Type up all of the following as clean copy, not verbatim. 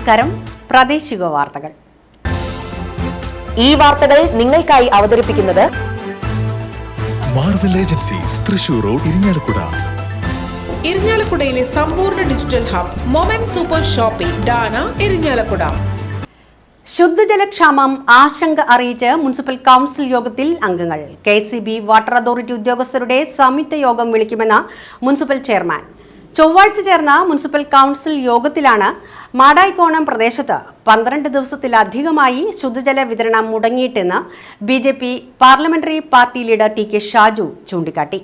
നമസ്കാരം. പ്രാദേശിക വാർത്തകൾ. ഈ വാർത്തകൾ നിങ്ങൾക്കായി അവതരിപ്പിക്കുന്നത് Marvel Agencies Thrissur road Irinjalakuda. ഇരിഞ്ഞാലക്കുടയിലെ സമ്പൂർണ്ണ digital hub Moment Super Shopping ഡാന ഇരിഞ്ഞാലക്കുട. ശുദ്ധജലക്ഷാമം ആശങ്ക അറിയിച്ച് മുനിസിപ്പൽ കൗൺസിൽ യോഗത്തിൽ അംഗങ്ങൾ. KCB വാട്ടർ അതോറിറ്റി ഉദ്യോഗസ്ഥരുടെ സംയുക്ത യോഗം വിളിക്കുമെന്ന് മുനിസിപ്പൽ ചെയർമാൻ. ചൊവ്വാഴ്ച ചേർന്ന മുനിസിപ്പൽ കൗൺസിൽ യോഗത്തിലാണ് മാടായിക്കോണം പ്രദേശത്ത് 12 ദിവസത്തിലധികമായി ശുദ്ധജല വിതരണം മുടങ്ങിയിട്ടെന്ന് BJP parliamentary party leader TK Shaju ചൂണ്ടിക്കാട്ടി.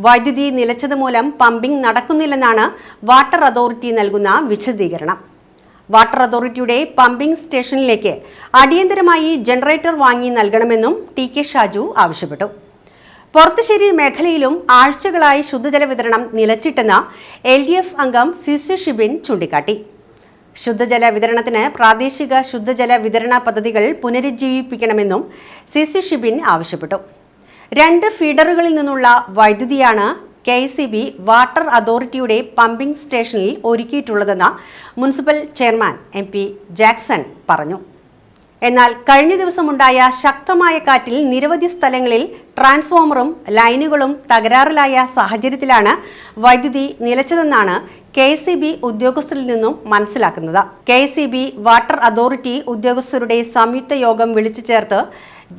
വൈദ്യുതി നിലച്ചതുമൂലം പമ്പിംഗ് നടക്കുന്നില്ലെന്നാണ് വാട്ടർ അതോറിറ്റി നൽകുന്ന വിശദീകരണം. വാട്ടർ അതോറിറ്റിയുടെ പമ്പിംഗ് സ്റ്റേഷനിലേക്ക് അടിയന്തരമായി ജനറേറ്റർ വാങ്ങി നൽകണമെന്നും TK ഷാജു ആവശ്യപ്പെട്ടു. പൊറത്തുശ്ശേരി മേഖലയിലും ആഴ്ചകളായി ശുദ്ധജല വിതരണം നിലച്ചിട്ടെന്ന് LDF അംഗം CC ഷിബിൻ ചൂണ്ടിക്കാട്ടി. ശുദ്ധജല വിതരണത്തിന് പ്രാദേശിക ശുദ്ധജല വിതരണ പദ്ധതികൾ പുനരുജ്ജീവിപ്പിക്കണമെന്നും CC ഷിബിൻ ആവശ്യപ്പെട്ടു. 2 ഫീഡറുകളിൽ നിന്നുള്ള വൈദ്യുതിയാണ് KCB വാട്ടർ അതോറിറ്റിയുടെ പമ്പിംഗ് സ്റ്റേഷനിൽ ഒരുക്കിയിട്ടുള്ളതെന്ന് മുനിസിപ്പൽ ചെയർമാൻ MP ജാക്സൺ പറഞ്ഞു. എന്നാൽ കഴിഞ്ഞ ദിവസമുണ്ടായ ശക്തമായ കാറ്റിൽ നിരവധി സ്ഥലങ്ങളിൽ ട്രാൻസ്ഫോമറും ലൈനുകളും തകരാറിലായ സാഹചര്യത്തിലാണ് വൈദ്യുതി നിലച്ചതെന്നാണ് KCB ഉദ്യോഗസ്ഥരിൽ നിന്നും മനസ്സിലാക്കുന്നത്. KCB വാട്ടർ അതോറിറ്റി ഉദ്യോഗസ്ഥരുടെ സംയുക്ത യോഗം വിളിച്ചു ചേർത്ത്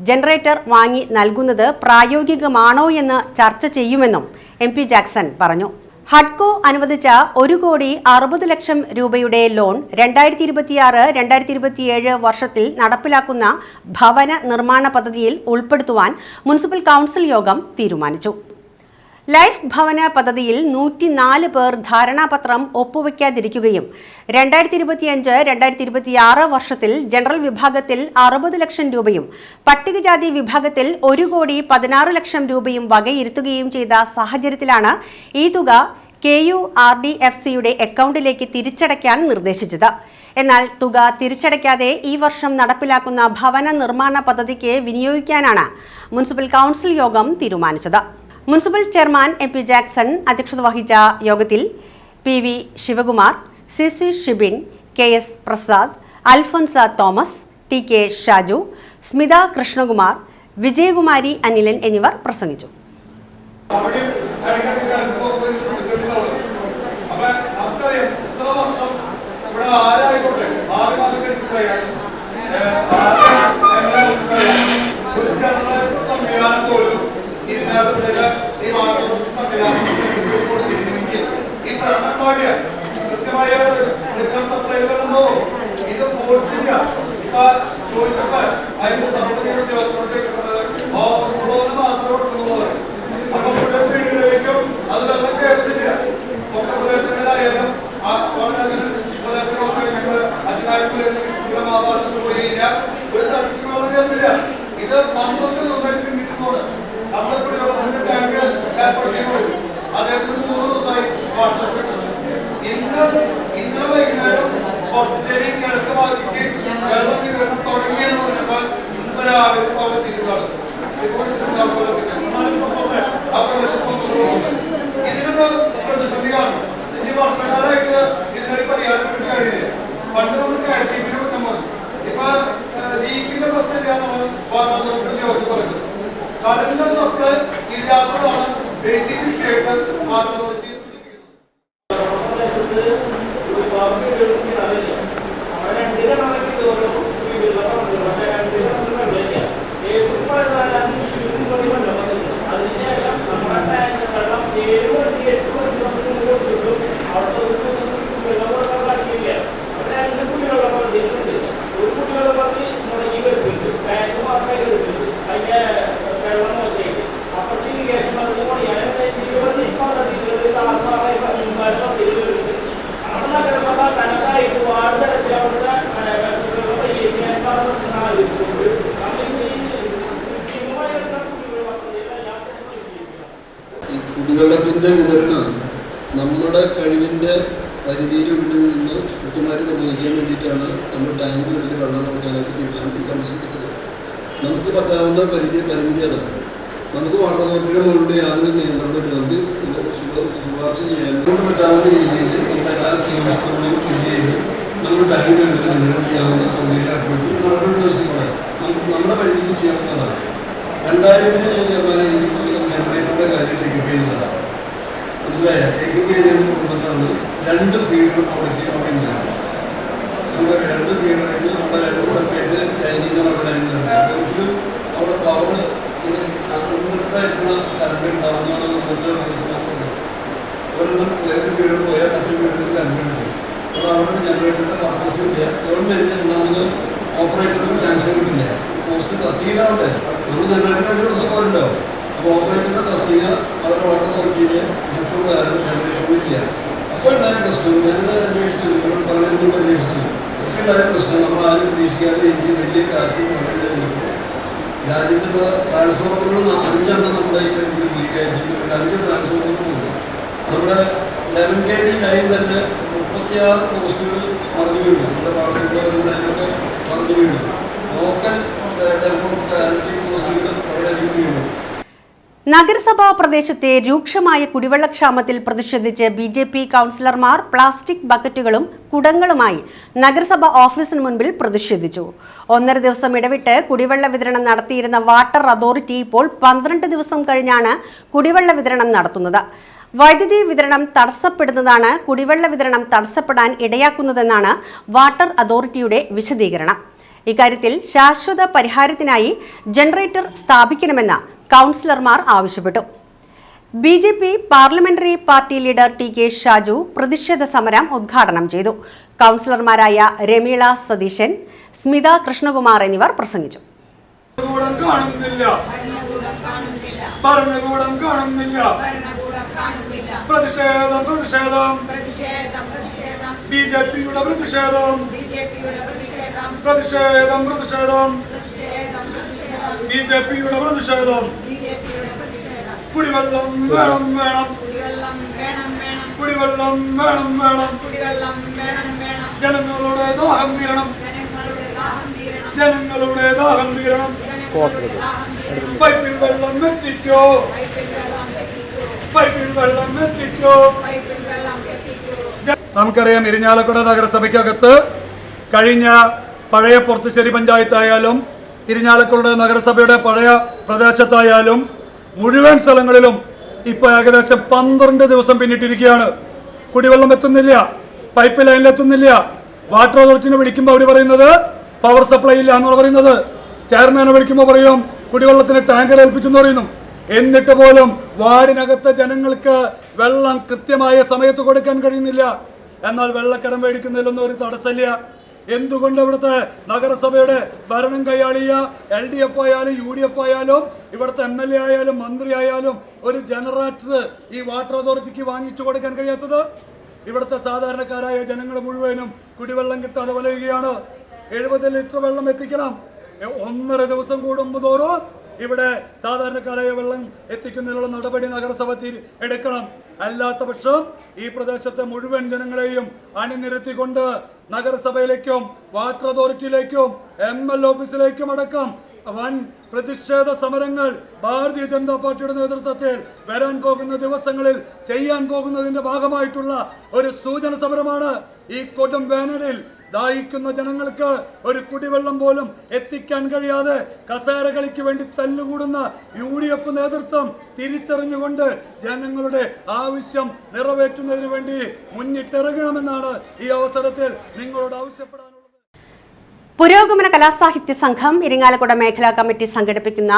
ജനറേറ്റർ വാങ്ങി നൽകുന്നത് പ്രായോഗികമാണോ എന്ന് ചർച്ച ചെയ്യുമെന്നും MP ജാക്സൺ പറഞ്ഞു. ഹഡ്കോ അനുവദിച്ച 1,60,00,000 രൂപയുടെ ലോൺ 2026-2027 വർഷത്തിൽ നടപ്പിലാക്കുന്ന ഭവന നിർമ്മാണ പദ്ധതിയിൽ ഉൾപ്പെടുത്തുവാൻ മുനിസിപ്പൽ കൗൺസിൽ യോഗം തീരുമാനിച്ചു. ലൈഫ് ഭവന പദ്ധതിയിൽ 104 പേർ ധാരണാപത്രം ഒപ്പുവയ്ക്കാതിരിക്കുകയും 2025-2026 വർഷത്തിൽ ജനറൽ വിഭാഗത്തിൽ 60 ലക്ഷം രൂപയും പട്ടികജാതി വിഭാഗത്തിൽ 1,16,00,000 രൂപയും വകയിരുത്തുകയും ചെയ്ത സാഹചര്യത്തിലാണ് ഈ തുക KURDFCയുടെ അക്കൗണ്ടിലേക്ക് തിരിച്ചടയ്ക്കാൻ നിർദ്ദേശിച്ചത്. എന്നാൽ തുക തിരിച്ചടയ്ക്കാതെ ഈ വർഷം നടപ്പിലാക്കുന്ന ഭവന നിർമ്മാണ പദ്ധതിക്ക് വിനിയോഗിക്കാനാണ് മുനിസിപ്പൽ കൗൺസിൽ യോഗം തീരുമാനിച്ചത്. മുനിസിപ്പൽ ചെയർമാൻ MP ജാക്സൺ അധ്യക്ഷത വഹിച്ച യോഗത്തിൽ PV Sivakumar, CC Shibin, KS Prasad, Alphonsa Thomas, TK Shaju, Smitha Krishnakumar, Vijayakumari Anilan എന്നിവർ പ്രസംഗിച്ചു. കുടിവെള്ളത്തിൻ്റെ വിതരണം നമ്മുടെ കഴിവിൻ്റെ പരിധിയിലുള്ളിൽ നിന്ന് കൃത്യമായിട്ട് നിർവഹിക്കാൻ വേണ്ടിയിട്ടാണ് നമ്മൾ ടാങ്കുകളിൽ വെള്ളം കൊടുക്കാനായിട്ട് തീരുമാനിക്കുന്നത്. നമുക്ക് പറ്റാവുന്ന പരിമിതി അതാണ്. നമുക്ക് വാട്ടർ അതോറിറ്റിയുടെ മുകളിൽ യാതൊരു നിയന്ത്രണമില്ല. നമുക്ക് ശുപാർശ ചെയ്യാൻ പറ്റാവുന്ന രീതിയിൽ എല്ലാ കിയോസ്കുകളിലും ഫില്ല് ചെയ്ത് നമ്മൾ ടൈം എടുത്ത് നിങ്ങൾ ചെയ്യാവുന്ന സൗകര്യം ഏർപ്പെടുത്തി നടപടി ദിവസങ്ങളെ നമ്മുടെ പരിധിയിൽ ചെയ്യാവുന്നതാണ്. 2000 ഞാൻ ചെയർമാനെ ജനറേറ്ററുടെ കാര്യം ടേക്കപ്പ് ചെയ്യുന്നതാണ്. മനസ്സിലായ ടേക്കപ്പ് ചെയ്തതിന് കുടുംബത്താണ് 2 ഫീൽഡ് അവിടേക്ക് അവിടെ ഉണ്ടായിരുന്നു. നമുക്ക് 2 ഫീൽഡായിട്ട് നമ്മുടെ 2 സെപ്പറേറ്റ് ലൈനിങ് നമ്മുടെ ലൈനിലുണ്ട്. ഒരിക്കലും അവിടെ പവർ അൺലിമിറ്റഡായിട്ടുള്ള കറണ്ട് ഉണ്ടാവുന്നതാണ് നമുക്ക് മനസ്സിലാക്കുന്നത്. ഒരെണ്ണം വേറെ ഫീൽഡ് പോയാൽ മറ്റു ഫീൽഡിൽ കറണ്ട് ഉണ്ട്. അപ്പോൾ അവിടെ ജനറേറ്ററിൻ്റെ പർപ്പസ് ഇല്ല. ഗവൺമെൻറ് ഒന്നാമത് ഓപ്പറേറ്റർക്ക് സാങ്ഷൻ കിട്ടില്ല. പോസ്റ്റ് തസ്തികയിലാവട്ടെ നമ്മൾ ജനറേറ്ററിന് ഒരു ദിവസം പോലുണ്ടാവും. അപ്പോൾ ഓപ്പറേറ്ററിൻ്റെ തസ്തിക അവരുടെ ഓർഡർ നോക്കിയിട്ട് മറ്റുള്ള കാര്യം ജനറേറ്ററിനില്ല. അപ്പോൾ ഉണ്ടായ പ്രശ്നം ഞാനത് അന്വേഷിച്ചു, നിങ്ങൾ പറഞ്ഞതിനോട് അന്വേഷിച്ചു. ഒക്കെ ഉണ്ടായ പ്രശ്നം നമ്മൾ ആരും പ്രതീക്ഷിക്കാതെ എനിക്ക് വലിയ കാര്യം രാജ്യത്തിൻ്റെ ട്രാൻസ്ഫോർമറുകൾ 5 നമ്മുടെ ഈ പരിധിയിൽ ലീക്കായിട്ട് 5 ട്രാൻസ്ഫോർമറുകൾ പോകുന്നു. നമ്മുടെ 11 kV ലൈൻ തന്നെ 36 പോസ്റ്റുകൾ മറിഞ്ഞു വീണു. നമ്മുടെ പാർട്ടിയൊക്കെ മറിഞ്ഞു വീണു. ലോക്കൽ പോസ്റ്റുകൾ വളരെയധികം വീണു. നഗരസഭാ പ്രദേശത്തെ രൂക്ഷമായ കുടിവെള്ളക്ഷാമത്തിൽ പ്രതിഷേധിച്ച് BJP കൗൺസിലർമാർ പ്ലാസ്റ്റിക് ബക്കറ്റുകളും കുടങ്ങളുമായി നഗരസഭ ഓഫീസിന് മുൻപിൽ പ്രതിഷേധിച്ചു. 1.5 ദിവസം ഇടവിട്ട് കുടിവെള്ള വിതരണം നടത്തിയിരുന്ന വാട്ടർ അതോറിറ്റി ഇപ്പോൾ 12 ദിവസം കഴിഞ്ഞാണ് കുടിവെള്ള വിതരണം നടത്തുന്നത്. വൈദ്യുതി വിതരണം തടസ്സപ്പെടുന്നതാണ് കുടിവെള്ള വിതരണം തടസ്സപ്പെടാൻ ഇടയാക്കുന്നതെന്നാണ് വാട്ടർ അതോറിറ്റിയുടെ വിശദീകരണം. ഇക്കാര്യത്തിൽ ശാശ്വത പരിഹാരത്തിനായി ജനറേറ്റർ സ്ഥാപിക്കണമെന്ന് കൗൺസിലർമാർ ആവശ്യപ്പെട്ടു. BJP parliamentary party leader TK Shaju പ്രതിഷേധ സമരം ഉദ്ഘാടനം ചെയ്തു. കൗൺസിലർമാരായ രമീള സതീശൻ, സ്മിത കൃഷ്ണകുമാർ എന്നിവർ പ്രസംഗിച്ചു. BJPയുടെ പ്രതിഷേധം. കുടിവെള്ളം വേണം വേണം, കുടിവെള്ളം വേണം വേണം, ജനങ്ങളുടെ ദാഹം തീരണം, ജനങ്ങളുടെ ദാഹം തീരണം. പൈപ്പിൽ വെള്ളം എത്തിക്കോ, പൈപ്പിൽ വെള്ളം എത്തിക്കോ. നമുക്കറിയാം ഇരിഞ്ഞാലക്കുട നഗരസഭയ്ക്കകത്ത് കഴിഞ്ഞ പഴയ പൊർത്തുശ്ശേരി പഞ്ചായത്തായാലും ഇരിഞ്ഞാലക്കുട നഗരസഭയുടെ പഴയ പ്രദേശത്തായാലും മുഴുവൻ സ്ഥലങ്ങളിലും ഇപ്പോൾ ഏകദേശം 12 ദിവസം പിന്നിട്ടിരിക്കുകയാണ്. കുടിവെള്ളം എത്തുന്നില്ല, പൈപ്പ് ലൈനിൽ എത്തുന്നില്ല. വാട്ടർ അതോറിറ്റിനെ വിളിക്കുമ്പോൾ അവർ പറയുന്നത് പവർ സപ്ലൈ ഇല്ല എന്നാണ് പറയുന്നത്. ചെയർമാനെ വിളിക്കുമ്പോൾ പറയും കുടിവെള്ളത്തിന് ടാങ്കർ ഏൽപ്പിച്ചെന്ന് പറയുന്നു. എന്നിട്ട് പോലും വാർഡിനകത്തെ ജനങ്ങൾക്ക് വെള്ളം കൃത്യമായ സമയത്ത് കൊടുക്കാൻ കഴിയുന്നില്ല. എന്നാൽ വെള്ളക്കരം മേടിക്കുന്നതിലൊന്നും ഒരു തടസ്സമില്ല. എന്തുകൊണ്ട് ഇവിടുത്തെ നഗരസഭയുടെ ഭരണം കൈയാളിയ LDF ആയാലും UDF ആയാലും ഇവിടുത്തെ MLA ആയാലും മന്ത്രി ആയാലും ഒരു ജനറേറ്റർ ഈ വാട്ടർ അതോറിറ്റിക്ക് വാങ്ങിച്ചു കൊടുക്കാൻ കഴിയാത്തത്? ഇവിടുത്തെ സാധാരണക്കാരായ ജനങ്ങൾ മുഴുവനും കുടിവെള്ളം കിട്ടാതെ വലയുകയാണ്. 70 ലിറ്റർ വെള്ളം എത്തിക്കണം. 1.5 ദിവസം കൂടുമ്പോഴോറും ഇവിടെ സാധാരണക്കാരായ വെള്ളം എത്തിക്കുന്നതിനുള്ള നടപടി നഗരസഭ എടുക്കണം. അല്ലാത്ത പക്ഷം ഈ പ്രദേശത്തെ മുഴുവൻ ജനങ്ങളെയും അണിനിരത്തിക്കൊണ്ട് നഗരസഭയിലേക്കും വാട്ടർ അതോറിറ്റിയിലേക്കും ML ഓഫീസിലേക്കും അടക്കം വൻ പ്രതിഷേധ സമരങ്ങൾ ഭാരതീയ ജനതാ പാർട്ടിയുടെ നേതൃത്വത്തിൽ വരാൻ പോകുന്ന ദിവസങ്ങളിൽ ചെയ്യാൻ പോകുന്നതിന്റെ ഭാഗമായിട്ടുള്ള ഒരു സൂചന സമരമാണ്. ഈ കൊടും വേനലിൽ ദാഹിക്കുന്ന ജനങ്ങൾക്ക് ഒരു കുടിവെള്ളം പോലും എത്തിക്കാൻ കഴിയാതെ കസേര കളിക്ക് വേണ്ടി തല്ലുകൂടുന്ന UDF നേതൃത്വം തിരിച്ചറിഞ്ഞുകൊണ്ട് ജനങ്ങളുടെ ആവശ്യം നിറവേറ്റുന്നതിന് വേണ്ടി മുന്നിട്ടിറങ്ങണമെന്നാണ് ഈ അവസരത്തിൽ നിങ്ങളോട് ആവശ്യപ്പെടാനുള്ളത്. പുരോഗമന കലാസാഹിത്യ സംഘം ഇരിങ്ങാലക്കുട മേഖലാ കമ്മിറ്റി സംഘടിപ്പിക്കുന്ന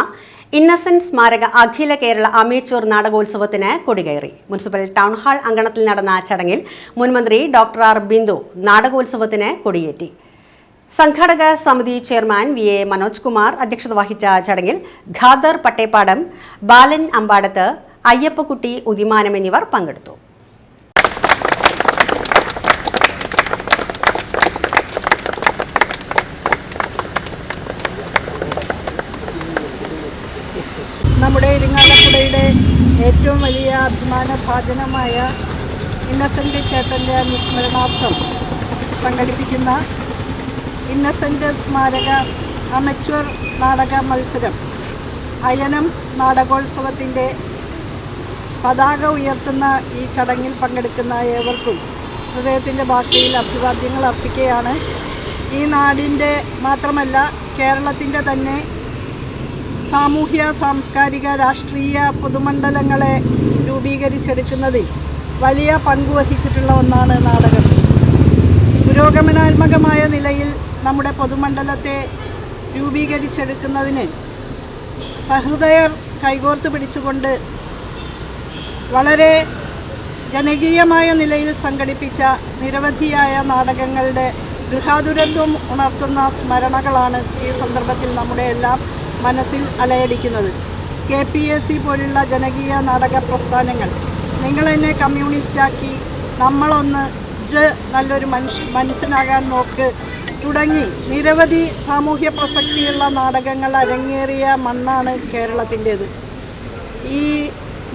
ഇന്നസെന്റ് സ്മാരക അഖില കേരള അമേച്ചൂർ നാടകോത്സവത്തിന് കൊടികയറി. മുനിസിപ്പൽ ടൗൺ ഹാൾ അങ്കണത്തിൽ നടന്ന ചടങ്ങിൽ മുൻമന്ത്രി ഡോക്ടർ R ബിന്ദു നാടകോത്സവത്തിന് കൊടിയേറ്റി. സംഘാടക സമിതി ചെയർമാൻ VA മനോജ് കുമാർ അധ്യക്ഷത വഹിച്ച ചടങ്ങിൽ ഖാദർ പട്ടേപ്പാടം, ബാലൻ അമ്പാടത്ത്, അയ്യപ്പക്കുട്ടി ഉദിമാനം എന്നിവർ പങ്കെടുത്തു. നമ്മുടെ ഇരിങ്ങാലക്കുടയുടെ ഏറ്റവും വലിയ അഭിമാനഭാജനമായ ഇന്നസെൻ്റ് ചേട്ടൻ്റെ അനുസ്മരണാർത്ഥം സംഘടിപ്പിക്കുന്ന ഇന്നസെൻ്റ് സ്മാരക അമച്വർ നാടക മത്സരം അയനം നാടകോത്സവത്തിൻ്റെ പതാക ഉയർത്തുന്ന ഈ ചടങ്ങിൽ പങ്കെടുക്കുന്ന ഏവർക്കും ഹൃദയത്തിൻ്റെ ഭാഷയിൽ അഭിവാദ്യങ്ങൾ അർപ്പിക്കുകയാണ്. ഈ നാടിൻ്റെ മാത്രമല്ല കേരളത്തിൻ്റെ തന്നെ സാമൂഹ്യ, സാംസ്കാരിക, രാഷ്ട്രീയ പൊതുമണ്ഡലങ്ങളെ രൂപീകരിച്ചെടുക്കുന്നതിൽ വലിയ പങ്കുവഹിച്ചിട്ടുള്ള ഒന്നാണ് നാടകം. പുരോഗമനാത്മകമായ നിലയിൽ നമ്മുടെ പൊതുമണ്ഡലത്തെ രൂപീകരിച്ചെടുക്കുന്നതിന് സഹൃദയർ കൈകോർത്ത് പിടിച്ചുകൊണ്ട് വളരെ ജനകീയമായ നിലയിൽ സംഘടിപ്പിച്ച നിരവധിയായ നാടകങ്ങളുടെ ഗൃഹാതുരത്വം ഉണർത്തുന്ന സ്മരണകളാണ് ഈ സന്ദർഭത്തിൽ നമ്മുടെ എല്ലാം മനസ്സിൽ അലയടിക്കുന്നത്. KPAC പോലുള്ള ജനകീയ നാടക പ്രസ്ഥാനങ്ങൾ, നിങ്ങളെന്നെ കമ്മ്യൂണിസ്റ്റാക്കി, നമ്മളൊന്ന് നല്ലൊരു മനുഷ്യനാകാൻ നോക്ക് തുടങ്ങി നിരവധി സാമൂഹ്യ പ്രസക്തിയുള്ള നാടകങ്ങൾ അരങ്ങേറിയ മണ്ണാണ് കേരളത്തിൻ്റേത്. ഈ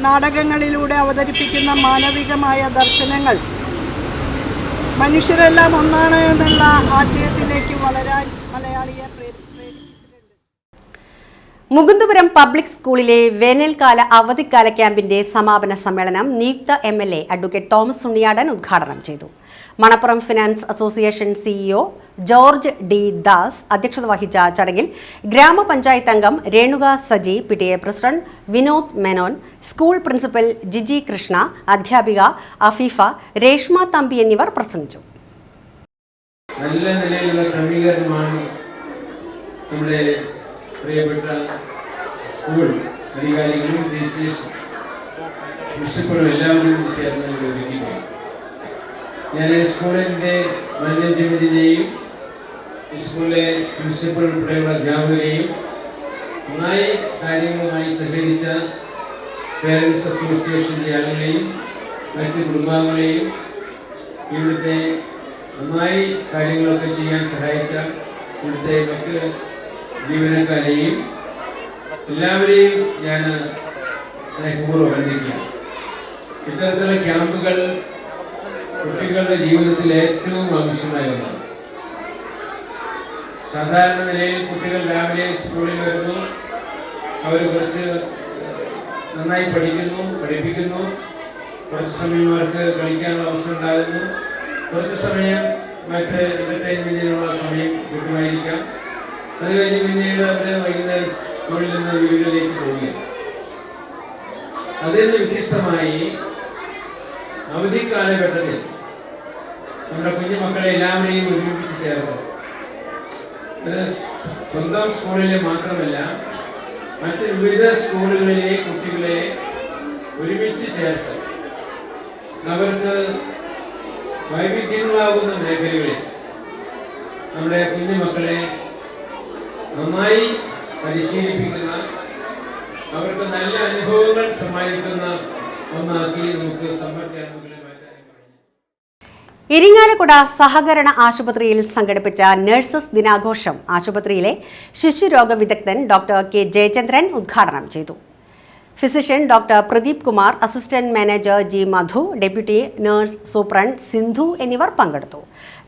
നാടകങ്ങളിലൂടെ അവതരിപ്പിക്കുന്ന മാനവികമായ ദർശനങ്ങൾ മനുഷ്യരെല്ലാം ഒന്നാണ് എന്നുള്ള ആശയത്തിലേക്ക് വളരാൻ മലയാളിയെ പ്രേരിപ്പിച്ചിട്ടുണ്ട്. മുകുന്ദപുരം പബ്ലിക് സ്കൂളിലെ വേനൽക്കാല അവധിക്കാല ക്യാമ്പിന്റെ സമാപന സമ്മേളനം നിയുക്ത MLA അഡ്വക്കേറ്റ് തോമസ് ഉണ്ണിയാടൻ ഉദ്ഘാടനം ചെയ്തു. Manappuram finance association CEO George D. Das അധ്യക്ഷത വഹിച്ച ചടങ്ങിൽ ഗ്രാമപഞ്ചായത്ത് അംഗം Renuka Saji, PTA president Vinod Menon, school principal Giji Krishna, അധ്യാപിക അഫീഫ, രേഷ്മ തമ്പി എന്നിവർ പ്രസംഗിച്ചു. നല്ല നിലയിലുള്ള ക്രമീകരണമാണ് നമ്മുടെ പ്രിയപ്പെട്ട സ്കൂൾ അധികാരികളും ടീച്ചേഴ്സും പ്രിൻസിപ്പലും എല്ലാവരും ചേർന്ന് ഒരുക്കിയിട്ടുണ്ട്. ഞാൻ സ്കൂളിൻ്റെ മാനേജ്മെൻറ്റിനെയും സ്കൂളിലെ പ്രിൻസിപ്പൽ ഉൾപ്പെടെയുള്ള അധ്യാപകരെയും നന്നായി കാര്യങ്ങളുമായി സഹകരിച്ച പേരൻസ് അസോസിയേഷൻ്റെ ആളുകളെയും മറ്റ് കുടുംബാംഗങ്ങളെയും ഇവിടുത്തെ നന്നായി കാര്യങ്ങളൊക്കെ ചെയ്യാൻ സഹായിച്ച ഇവിടുത്തെ മറ്റ് ജീവനക്കാരെയും എല്ലാവരെയും ഞാൻ സ്നേഹപൂർവ്വം അഭിനന്ദിക്കുകയാണ്. ഇത്തരത്തിലുള്ള ക്യാമ്പുകൾ കുട്ടികളുടെ ജീവിതത്തിൽ ഏറ്റവും ആവശ്യമായ ഒന്നാണ്. സാധാരണ നിലയിൽ കുട്ടികൾ രാവിലെ സ്കൂളിൽ വരുന്നു, അവർ കുറച്ച് നന്നായി പഠിപ്പിക്കുന്നു, കുറച്ച് സമയം അവർക്ക് കളിക്കാനുള്ള അവസരം ഉണ്ടാകുന്നു, കുറച്ച് സമയം മറ്റ് എൻ്റർടൈൻമെൻറ്റിനുള്ള സമയം കിട്ടുമായിരിക്കാം. അത് കഴിഞ്ഞ് പിന്നീട് അവർ വൈകുന്നേരം സ്കൂളിൽ നിന്ന് വീടുകളിലേക്ക് പോവുകയാണ്. അതിൽ നിന്ന് വ്യത്യസ്തമായി അവധി കാലഘട്ടത്തിൽ നമ്മുടെ കുഞ്ഞുമക്കളെ എല്ലാവരെയും ഒരുമിപ്പിച്ച് ചേർത്ത്, അത് സ്വന്തം സ്കൂളിലെ മാത്രമല്ല മറ്റ് വിവിധ സ്കൂളുകളിലെ കുട്ടികളെ ഒരുമിച്ച് ചേർത്ത് അവർക്ക് വൈവിധ്യങ്ങളാകുന്ന മേഖലകളിൽ നമ്മുടെ കുഞ്ഞുമക്കളെ നന്നായി പരിശീലിപ്പിക്കുന്ന, അവർക്ക് നല്ല അനുഭവങ്ങൾ സമ്മാനിക്കുന്ന ഒന്നാക്കി നമുക്ക് സമ്മർ ക്യാമ്പുകളെ മാറ്റാൻ കഴിയും. ഇരിങ്ങാലക്കുട സഹകരണ ആശുപത്രിയിൽ സംഘടിപ്പിച്ച നഴ്സസ് ദിനാഘോഷം ആശുപത്രിയിലെ ശിശുരോഗ വിദഗ്ധൻ ഡോക്ടർ K. ജയചന്ദ്രൻ ഉദ്ഘാടനം ചെയ്തു. Physician doctor Pradeep Kumar, assistant manager G. മധു, ഡെപ്യൂട്ടി നഴ്സ് സൂപ്രണ്ട് സിന്ധു എന്നിവർ പങ്കെടുത്തു.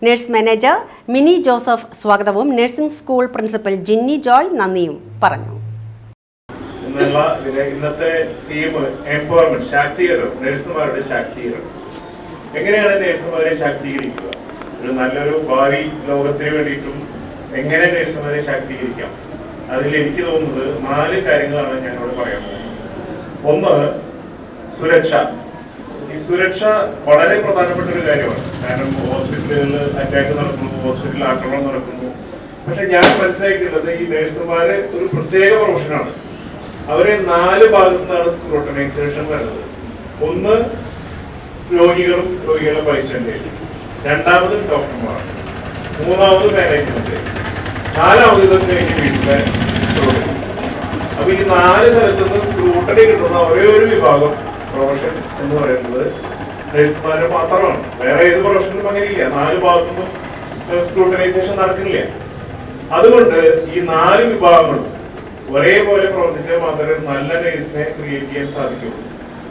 നഴ്സ് മാനേജർ മിനി ജോസഫ് സ്വാഗതവും നഴ്സിംഗ് സ്കൂൾ പ്രിൻസിപ്പൽ ജിന്നി ജോയ് നന്ദിയും പറഞ്ഞു. ഇന്നത്തെ തീം എംപവർമെന്റ്, ശാക്തീകരണം, നഴ്സുമാരുടെ ശാക്തീകരണം. എങ്ങനെയാണ് നഴ്സുമാരെ ശാക്തീകരിക്കുക? ഒരു നല്ലൊരു ഭാവി ലോകത്തിന് വേണ്ടിയിട്ടും എങ്ങനെ നഴ്സുമാരെ ശാക്തീകരിക്കാം? അതിൽ എനിക്ക് തോന്നുന്നത് 4 കാര്യങ്ങളാണ് ഞാനിവിടെ പറയാൻ പോകുന്നത്. ഒന്ന്, സുരക്ഷ. ഈ സുരക്ഷ വളരെ പ്രധാനപ്പെട്ട ഒരു കാര്യമാണ്. കാരണം ഹോസ്പിറ്റലുകളിൽ അറ്റാക്ക് നടക്കുന്നു, ഹോസ്പിറ്റലിൽ ആക്രമണം നടക്കുന്നു. പക്ഷെ ഞാൻ മനസ്സിലാക്കിയിട്ടുള്ളത് ഈ നഴ്സുമാര് ഒരു പ്രത്യേക പ്രൊഫഷനാണ്. അവരെ 4 ഭാഗത്തു നിന്നാണ് സ്ക്രൂട്ടനൈസേഷൻ വരുന്നത്. ഒന്ന്, രോഗികളും രോഗികളുടെ ബൈസ്റ്റാൻഡേഴ്സ്. രണ്ടാമത് ഡോക്ടർമാർ. മൂന്നാമത് മാനേജ്മെന്റ്. നാലാമത് ഇതൊക്കെ വീട്ടിലെ രോഗികൾ. അപ്പൊ ഈ 4 തരത്തിൽ നിന്ന് സ്ക്രൂട്ടണി കിട്ടുന്ന ഒരേ ഒരു വിഭാഗം പ്രൊഫഷൻ എന്ന് പറയുന്നത് നഴ്സുമാരെ മാത്രമാണ്. വേറെ ഏത് പ്രൊഫഷനും അങ്ങനെയില്ല. 4 ഭാഗത്തുനിന്നും സ്ക്രൂട്ടനൈസേഷൻ നടക്കുന്നില്ല. അതുകൊണ്ട് ഈ 4 വിഭാഗങ്ങളും ഒരേപോലെ പ്രവർത്തിച്ചാൽ മാത്രമേ നല്ല നഴ്സിനെ ക്രിയേറ്റ് ചെയ്യാൻ സാധിക്കുള്ളൂ.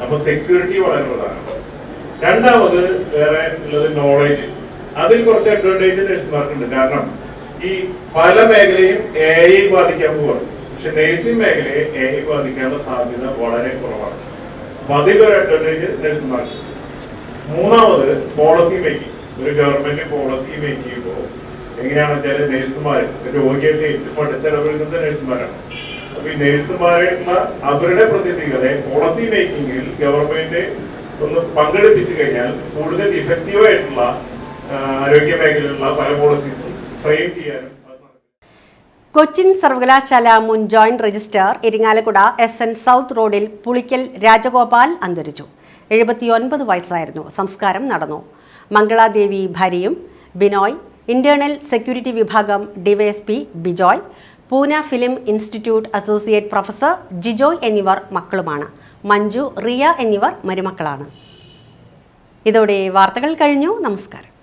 അപ്പൊ സെക്യൂരിറ്റി വളരെ പ്രധാനമാണ്. രണ്ടാമത് വേറെ ഉള്ളത് നോളേജ്. അതിൽ കുറച്ച് അഡ്വാൻറ്റേജ് നഴ്സുമാർക്കുണ്ട്. കാരണം ഈ പല മേഖലയും AI ബാധിക്കാൻ പോവാണ്. പക്ഷെ നഴ്സിംഗ് മേഖലയെ AI ബാധിക്കാനുള്ള സാധ്യത വളരെ കുറവാണ്. അപ്പൊ അതിലൊരു അഡ്വാൻറ്റേജ് നഴ്സുമാർക്ക്. മൂന്നാമത് പോളിസി മേക്കിംഗ്. ഒരു ഗവൺമെന്റ് പോളിസി മേക്ക് ചെയ്യുമ്പോൾ എങ്ങനെയാണെന്ന് വെച്ചാൽ നഴ്സുമാർ രോഗിയായിട്ട് ഏറ്റവും അടുത്തിടപെടുന്നത് നഴ്സുമാരാണ്. അപ്പൊ ഈ നഴ്സുമാരായിട്ടുള്ള അവരുടെ പ്രതിനിധികളെ പോളിസി മേക്കിങ്ങിൽ ഗവൺമെന്റ് ഒന്ന് പങ്കെടുപ്പിച്ചു കഴിഞ്ഞാൽ കൂടുതൽ ഇഫക്റ്റീവായിട്ടുള്ള ആരോഗ്യ മേഖലയിലുള്ള പല പോളിസീസും ഫ്രെയിം ചെയ്യാനും. കൊച്ചിൻ സർവകലാശാല മുൻ joint registrar Irinjalakuda SN south റോഡിൽ പുളിക്കൽ രാജഗോപാൽ അന്തരിച്ചു. 79 വയസ്സായിരുന്നു. സംസ്കാരം നടന്നു. മംഗളാദേവി ഭാര്യയും ബിനോയ്, ഇന്റേണൽ സെക്യൂരിറ്റി വിഭാഗം DYSP Bijoy, Pune film institute associate professor Jijoy എന്നിവർ മക്കളുമാണ്. മഞ്ജു, റിയ എന്നിവർ മരുമക്കളാണ്. ഇതോടെ വാർത്തകൾ കഴിഞ്ഞു. നമസ്കാരം.